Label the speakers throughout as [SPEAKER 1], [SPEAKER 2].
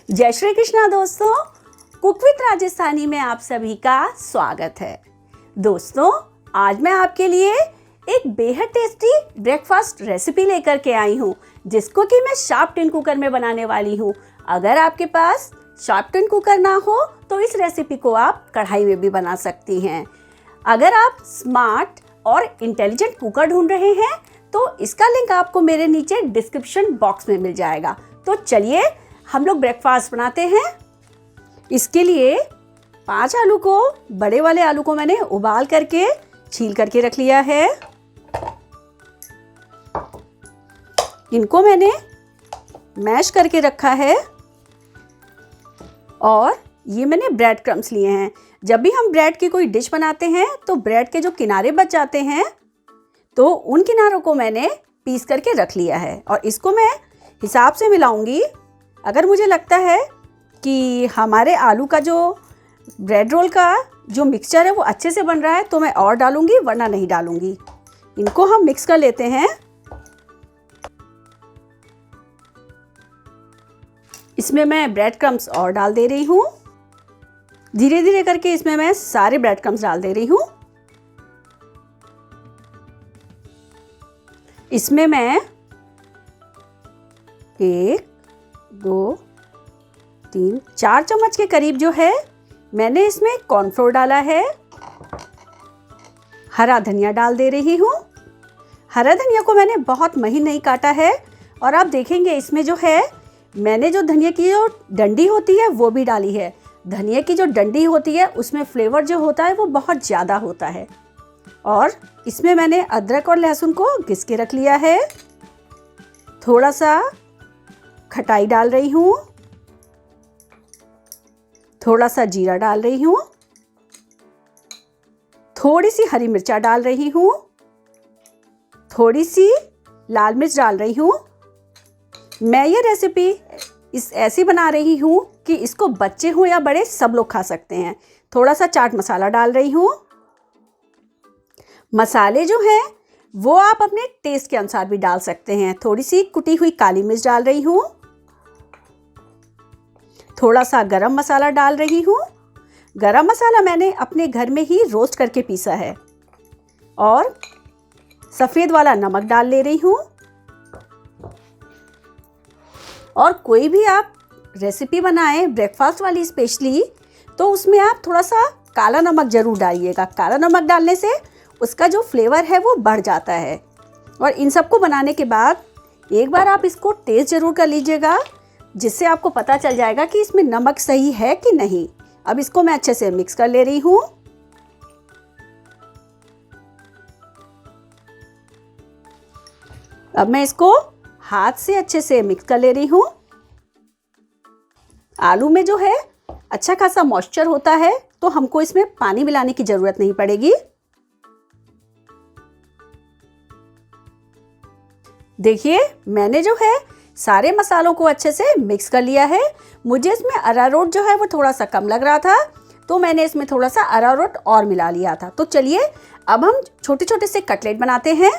[SPEAKER 1] जय श्री कृष्णा दोस्तों, cook with Rajasthani में आप सभी का स्वागत है। दोस्तों, आज मैं आपके लिए एक बेहद टेस्टी ब्रेकफास्ट रेसिपी लेकर के आई हूँ, जिसको कि मैं शार्प टिन कुकर में बनाने वाली हूँ। अगर आपके पास शार्प टिन कुकर ना हो तो इस रेसिपी को आप कढ़ाई में भी बना सकती हैं। अगर आप स्मार्ट और इंटेलिजेंट कुकर ढूंढ रहे हैं तो इसका लिंक आपको मेरे नीचे डिस्क्रिप्शन बॉक्स में मिल जाएगा। तो चलिए हम लोग ब्रेकफास्ट बनाते हैं। इसके लिए 5 आलू को, बड़े वाले आलू को मैंने उबाल करके छील करके रख लिया है। इनको मैंने मैश करके रखा है और ये मैंने ब्रेड क्रम्स लिए हैं। जब भी हम ब्रेड की कोई डिश बनाते हैं तो ब्रेड के जो किनारे बच जाते हैं तो उन किनारों को मैंने पीस करके रख लिया है और इसको मैं हिसाब से मिलाऊंगी। अगर मुझे लगता है कि हमारे आलू का जो ब्रेड रोल का जो मिक्सचर है वो अच्छे से बन रहा है तो मैं और डालूंगी, वरना नहीं डालूंगी। इनको हम मिक्स कर लेते हैं। इसमें मैं ब्रेड क्रम्स और डाल दे रही हूँ। धीरे धीरे करके इसमें मैं सारे ब्रेड क्रम्स डाल दे रही हूँ। इसमें मैं 1, 2, 3, 4 चम्मच के करीब जो है मैंने इसमें कॉर्नफ्लोर डाला है। हरा धनिया डाल दे रही हूँ। हरा धनिया को मैंने बहुत महीन नहीं काटा है और आप देखेंगे इसमें जो है मैंने जो धनिया की जो डंडी होती है वो भी डाली है। धनिया की जो डंडी होती है उसमें फ्लेवर जो होता है वो बहुत ज़्यादा होता है। और इसमें मैंने अदरक और लहसुन को घिस के रख लिया है। थोड़ा सा खटाई डाल रही हूँ, थोड़ा सा जीरा डाल रही हूँ, थोड़ी सी हरी मिर्चा डाल रही हूँ, थोड़ी सी लाल मिर्च डाल रही हूँ। मैं ये रेसिपी ऐसी बना रही हूँ कि इसको बच्चे हो या बड़े सब लोग खा सकते हैं। थोड़ा सा चाट मसाला डाल रही हूँ। मसाले जो हैं वो आप अपने टेस्ट के अनुसार भी डाल सकते हैं। थोड़ी सी कुटी हुई काली मिर्च डाल रही हूँ। थोड़ा सा गरम मसाला डाल रही हूँ। गरम मसाला मैंने अपने घर में ही रोस्ट करके पीसा है। और सफ़ेद वाला नमक डाल ले रही हूँ। और कोई भी आप रेसिपी बनाएं ब्रेकफास्ट वाली स्पेशली, तो उसमें आप थोड़ा सा काला नमक ज़रूर डालिएगा। काला नमक डालने से उसका जो फ्लेवर है वो बढ़ जाता है। और इन सबको बनाने के बाद एक बार आप इसको टेस्ट ज़रूर कर लीजिएगा, जिससे आपको पता चल जाएगा कि इसमें नमक सही है कि नहीं। अब इसको मैं अच्छे से मिक्स कर ले रही हूँ। अब मैं इसको हाथ से अच्छे से मिक्स कर ले रही हूँ। आलू में जो है अच्छा खासा मॉइस्चर होता है तो हमको इसमें पानी मिलाने की ज़रूरत नहीं पड़ेगी। देखिए, मैंने जो है सारे मसालों को अच्छे से मिक्स कर लिया है। मुझे इसमें अरारोट जो है वो थोड़ा सा कम लग रहा था तो मैंने इसमें थोड़ा सा अरारोट और मिला लिया था। तो चलिए अब हम छोटे छोटे से कटलेट बनाते हैं।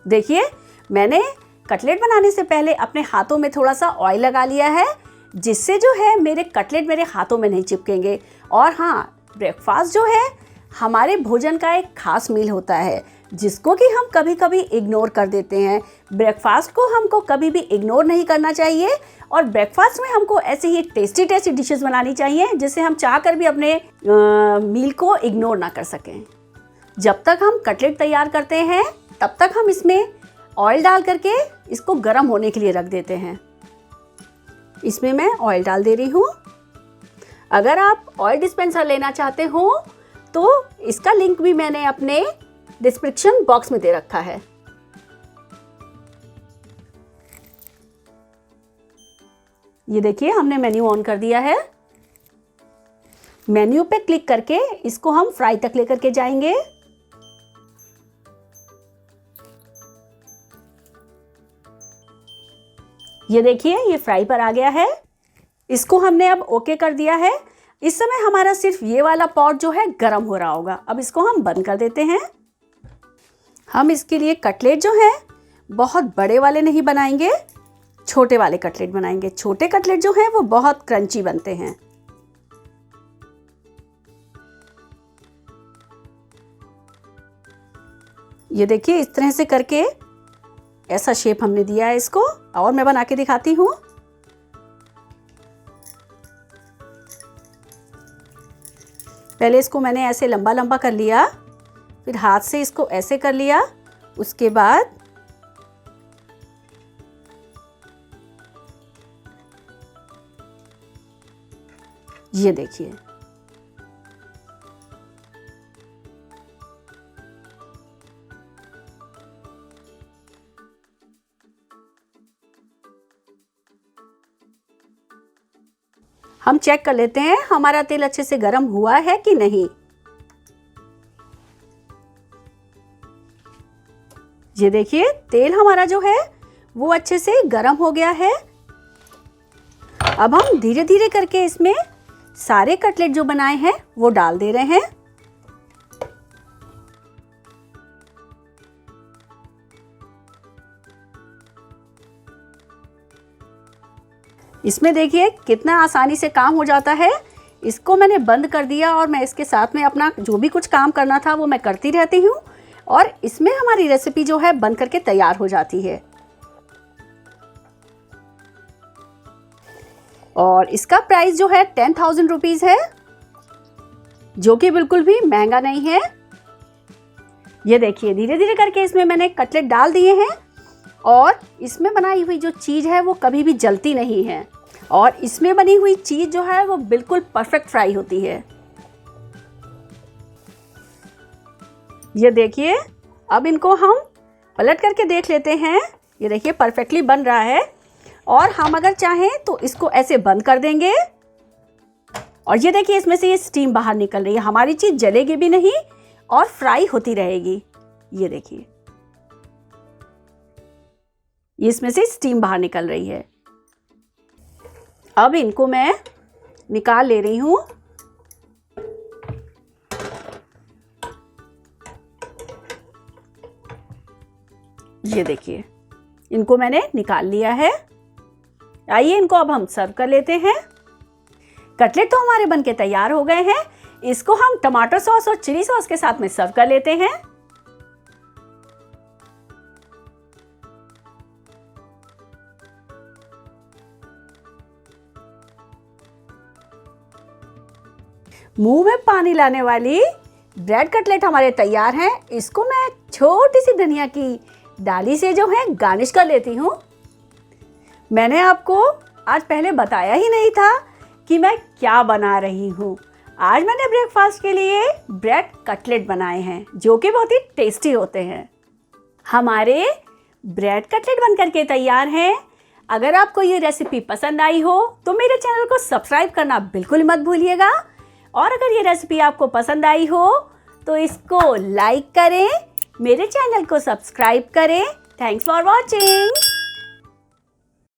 [SPEAKER 1] देखिए, मैंने कटलेट बनाने से पहले अपने हाथों में थोड़ा सा ऑयल लगा लिया है, जिससे जो है मेरे कटलेट मेरे हाथों में नहीं चिपकेंगे। और हाँ, ब्रेकफास्ट जो है हमारे भोजन का एक खास मील होता है, जिसको कि हम कभी कभी इग्नोर कर देते हैं। ब्रेकफास्ट को हमको कभी भी इग्नोर नहीं करना चाहिए और ब्रेकफास्ट में हमको ऐसे ही टेस्टी टेस्टी डिशेस बनानी चाहिए, जिससे हम चाह कर भी अपने मील को इग्नोर ना कर सकें। जब तक हम कटलेट तैयार करते हैं तब तक हम इसमें ऑयल डाल करके इसको गर्म होने के लिए रख देते हैं। इसमें मैं ऑयल डाल दे रही हूँ। अगर आप ऑयल डिस्पेंसर लेना चाहते हो तो इसका लिंक भी मैंने अपने डिस्क्रिप्शन बॉक्स में दे रखा है। ये देखिए, हमने मेन्यू ऑन कर दिया है। मेन्यू पे क्लिक करके इसको हम फ्राई तक लेकर के जाएंगे। ये देखिए, ये फ्राई पर आ गया है। इसको हमने अब ओके कर दिया है। इस समय हमारा सिर्फ ये वाला पॉट जो है गर्म हो रहा होगा। अब इसको हम बंद कर देते हैं। हम इसके लिए कटलेट जो है बहुत बड़े वाले नहीं बनाएंगे, छोटे वाले कटलेट बनाएंगे। छोटे कटलेट जो हैं वो बहुत क्रंची बनते हैं। ये देखिए इस तरह से करके ऐसा शेप हमने दिया है इसको, और मैं बना के दिखाती हूँ। पहले इसको मैंने ऐसे लंबा लंबा कर लिया, फिर हाथ से इसको ऐसे कर लिया, उसके बाद ये देखिए हम चेक कर लेते हैं हमारा तेल अच्छे से गर्म हुआ है कि नहीं। ये देखिए तेल हमारा जो है वो अच्छे से गर्म हो गया है। अब हम धीरे धीरे करके इसमें सारे कटलेट जो बनाए हैं वो डाल दे रहे हैं। इसमें देखिए कितना आसानी से काम हो जाता है। इसको मैंने बंद कर दिया और मैं इसके साथ में अपना जो भी कुछ काम करना था वो मैं करती रहती हूँ, और इसमें हमारी रेसिपी जो है बन करके तैयार हो जाती है। और इसका प्राइस जो है 10,000 रुपीज़ है, जो कि बिल्कुल भी महंगा नहीं है। ये देखिए धीरे धीरे करके इसमें मैंने कटलेट डाल दिए हैं, और इसमें बनाई हुई जो चीज़ है वो कभी भी जलती नहीं है, और इसमें बनी हुई चीज़ जो है वो बिल्कुल परफेक्ट फ्राई होती है। ये देखिए अब इनको हम पलट करके देख लेते हैं। ये देखिए परफेक्टली बन रहा है, और हम अगर चाहें तो इसको ऐसे बंद कर देंगे, और ये देखिए इसमें से ये स्टीम बाहर निकल रही है। हमारी चीज़ जलेगी भी नहीं और फ्राई होती रहेगी। ये देखिए इसमें से स्टीम बाहर निकल रही है। अब इनको मैं निकाल ले रही हूँ। ये देखिए इनको मैंने निकाल लिया है। आइए इनको अब हम सर्व कर लेते हैं। कटलेट तो हमारे बनके तैयार हो गए हैं। इसको हम टमाटर सॉस और चिली सॉस के साथ में सर्व कर लेते हैं। मुंह में पानी लाने वाली ब्रेड कटलेट हमारे तैयार हैं। इसको मैं छोटी सी धनिया की डाली से जो है गार्निश कर लेती हूँ। मैंने आपको आज पहले बताया ही नहीं था कि मैं क्या बना रही हूँ। आज मैंने ब्रेकफास्ट के लिए ब्रेड कटलेट बनाए हैं, जो कि बहुत ही टेस्टी होते हैं। हमारे ब्रेड कटलेट बनकर के तैयार हैं। अगर आपको ये रेसिपी पसंद आई हो तो मेरे चैनल को सब्सक्राइब करना बिल्कुल मत भूलिएगा, और अगर ये रेसिपी आपको पसंद आई हो तो इसको लाइक करें, मेरे चैनल को सब्सक्राइब करें। Thanks for watching.